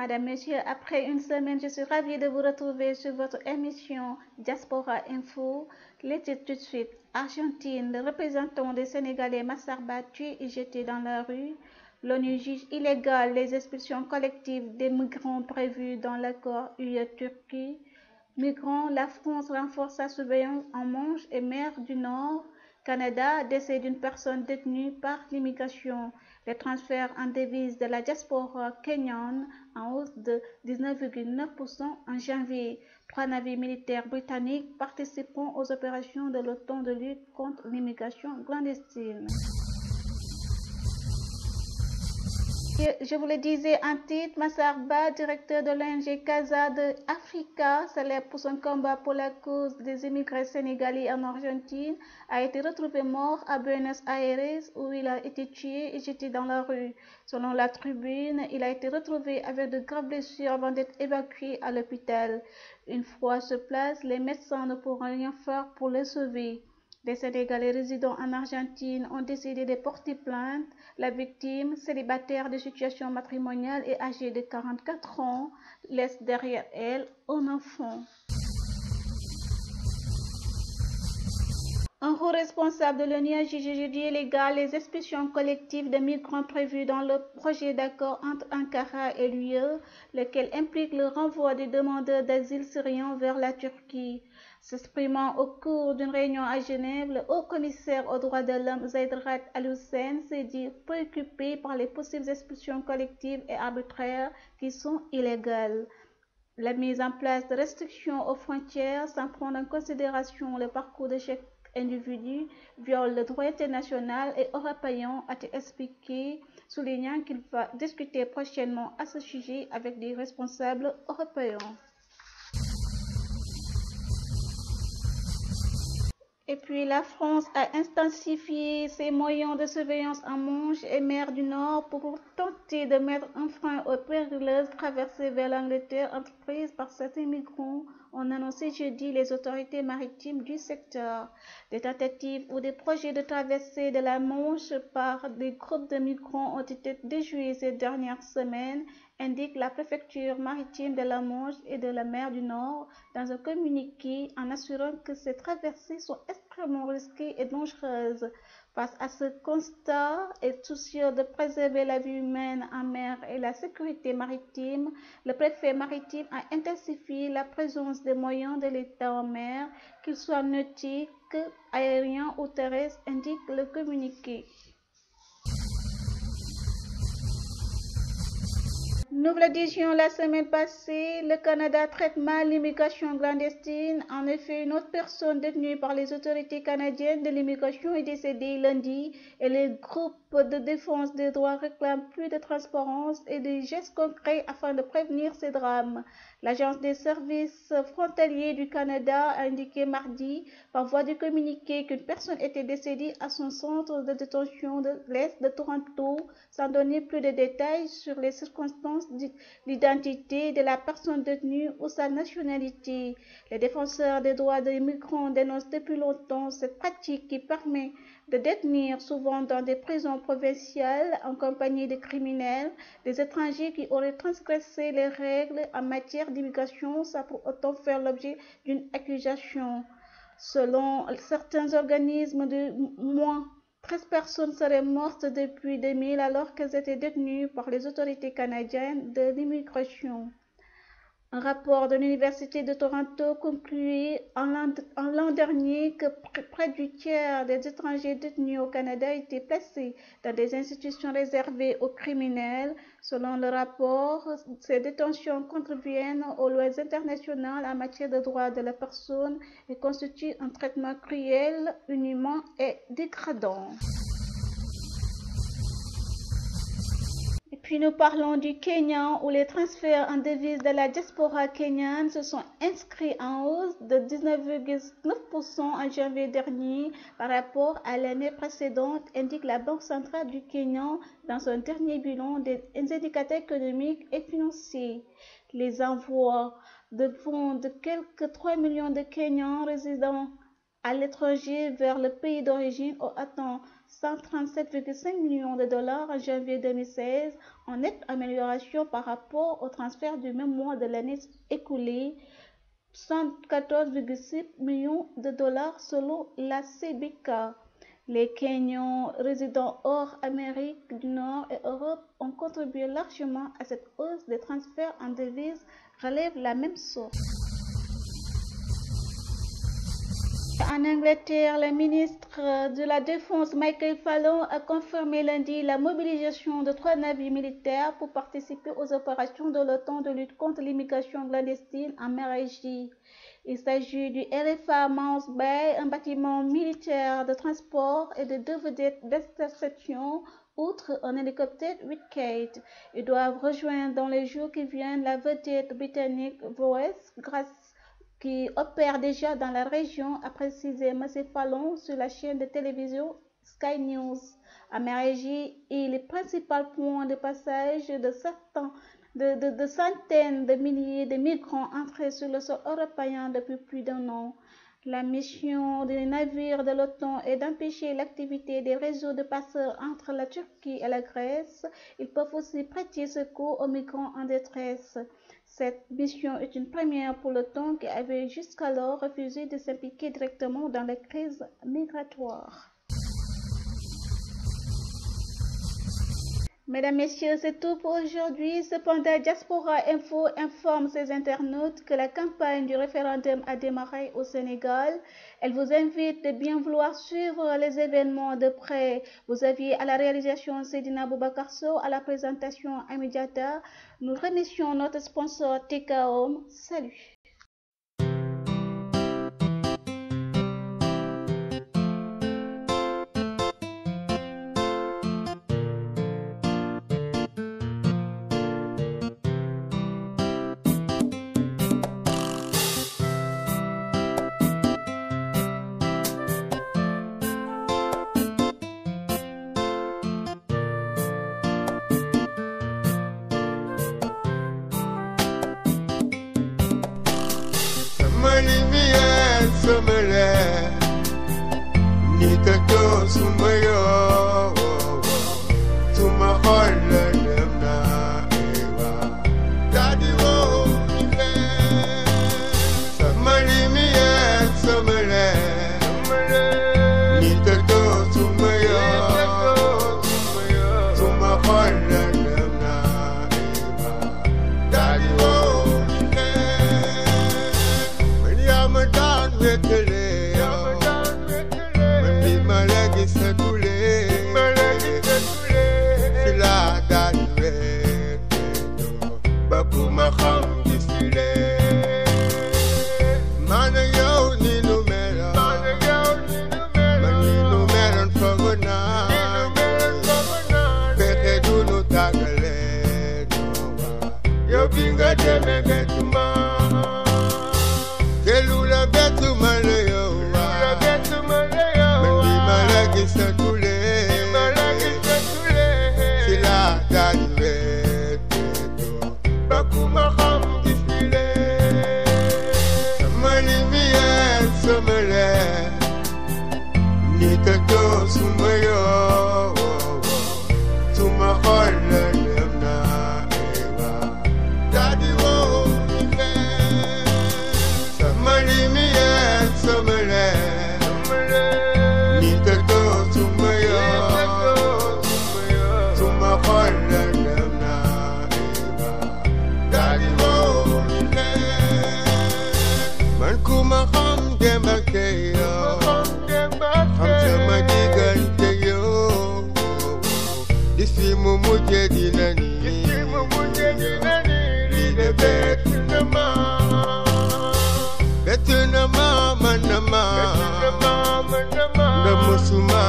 Madame, Monsieur, après une semaine, je suis ravie de vous retrouver sur votre émission Diaspora Info. Les titres tout de suite. Argentine, le représentant des Sénégalais Massar battu et jeté dans la rue. L'ONU juge illégales les expulsions collectives des migrants prévues dans l'accord UE-Turquie. Migrants, la France renforce sa surveillance en Manche et mer du Nord. Canada, décès d'une personne détenue par l'immigration. Les transferts en devises de la diaspora kenyane en hausse de 19,9% en janvier. 3 navires militaires britanniques participeront aux opérations de l'OTAN de lutte contre l'immigration clandestine. Je vous le disais en titre, Massar Ba, directeur de l'ONG Casa de Africa, célèbre pour son combat pour la cause des immigrés sénégalais en Argentine, a été retrouvé mort à Buenos Aires où il a été tué et jeté dans la rue. Selon la tribune, il a été retrouvé avec de graves blessures avant d'être évacué à l'hôpital. Une fois sur place, les médecins ne pourront rien faire pour le sauver. Les Sénégalais résidant en Argentine ont décidé de porter plainte. La victime, célibataire de situation matrimoniale et âgée de 44 ans, laisse derrière elle un enfant. Un haut responsable de l'ONU a jugé jeudi illégal les expulsions collectives de migrants prévues dans le projet d'accord entre Ankara et l'UE, lequel implique le renvoi des demandeurs d'asile syriens vers la Turquie. S'exprimant au cours d'une réunion à Genève, le haut-commissaire aux droits de l'homme Zeid Ra'ad Al-Hussein s'est dit préoccupé par les possibles expulsions collectives et arbitraires qui sont illégales. La mise en place de restrictions aux frontières sans prendre en considération le parcours de chaque individu viole le droit international et européen, a-t-il expliqué, soulignant qu'il va discuter prochainement à ce sujet avec des responsables européens. Et puis la France a intensifié ses moyens de surveillance en Manche et mer du Nord pour tenter de mettre un frein aux périlleuses traversées vers l'Angleterre entreprises par certains migrants, ont annoncé jeudi les autorités maritimes du secteur. Des tentatives ou des projets de traversée de la Manche par des groupes de migrants ont été déjoués ces dernières semaines, indique la préfecture maritime de la Manche et de la mer du Nord dans un communiqué en assurant que ces traversées sont extrêmement risquées et dangereuses. Face à ce constat et soucieux de préserver la vie humaine en mer et la sécurité maritime, le préfet maritime a intensifié la présence des moyens de l'État en mer, qu'ils soient nautiques, aériens ou terrestres, indique le communiqué. Nous le disions la semaine passée, le Canada traite mal l'immigration clandestine. En effet, une autre personne détenue par les autorités canadiennes de l'immigration est décédée lundi et les groupes de défense des droits réclament plus de transparence et des gestes concrets afin de prévenir ces drames. L'Agence des services frontaliers du Canada a indiqué mardi, par voie de communiqué, qu'une personne était décédée à son centre de détention de l'Est de Toronto, sans donner plus de détails sur les circonstances d'identité de la personne détenue ou sa nationalité. Les défenseurs des droits des migrants dénoncent depuis longtemps cette pratique qui permet de détenir, souvent dans des prisons provinciales en compagnie de criminels, des étrangers qui auraient transgressé les règles en matière d'immigration sans pour autant faire l'objet d'une accusation. Selon certains organismes, de moins 13 personnes seraient mortes depuis 2000 alors qu'elles étaient détenues par les autorités canadiennes de l'immigration. Un rapport de l'Université de Toronto concluait en l'an dernier que près du tiers des étrangers détenus au Canada étaient placés dans des institutions réservées aux criminels. Selon le rapport, ces détentions contreviennent aux lois internationales en matière de droits de la personne et constituent un traitement cruel, inhumain et dégradant. Puis nous parlons du Kenya où les transferts en devises de la diaspora kenyane se sont inscrits en hausse de 19,9% en janvier dernier par rapport à l'année précédente, indique la Banque centrale du Kenya dans son dernier bilan des indicateurs économiques et financiers. Les envois de fonds de quelques 3 millions de Kenyans résidant à l'étranger vers le pays d'origine ont atteint $137,5 millions en janvier 2016, en nette amélioration par rapport au transfert du même mois de l'année écoulée, $114,6 millions selon la CBK. Les Kenyans résidant hors Amérique du Nord et Europe ont contribué largement à cette hausse des transferts en devises, relève la même source. En Angleterre, le ministre de la Défense Michael Fallon a confirmé lundi la mobilisation de 3 navires militaires pour participer aux opérations de l'OTAN de lutte contre l'immigration clandestine en mer Égée. Il s'agit du RFA Mouse Bay, un bâtiment militaire de transport et de 2 vedettes d'interception, outre un hélicoptère Whitkate. Ils doivent rejoindre dans les jours qui viennent la vedette britannique Voice Grace, qui opère déjà dans la région, a précisé M. Fallon sur la chaîne de télévision Sky News. À mer Égée est le principal point de passage de centaines de milliers de migrants entrés sur le sol européen depuis plus d'1 an. La mission des navires de l'OTAN est d'empêcher l'activité des réseaux de passeurs entre la Turquie et la Grèce. Ils peuvent aussi prêter secours aux migrants en détresse. Cette mission est une première pour l'OTAN qui avait jusqu'alors refusé de s'impliquer directement dans la crise migratoire. Mesdames, Messieurs, c'est tout pour aujourd'hui. Cependant, Diaspora Info informe ses internautes que la campagne du référendum a démarré au Sénégal. Elle vous invite de bien vouloir suivre les événements de près. Vous aviez à la réalisation Seydina Boubacar Sow, à la présentation Amidiata. Nous remercions notre sponsor TKOM. Salut. Musuma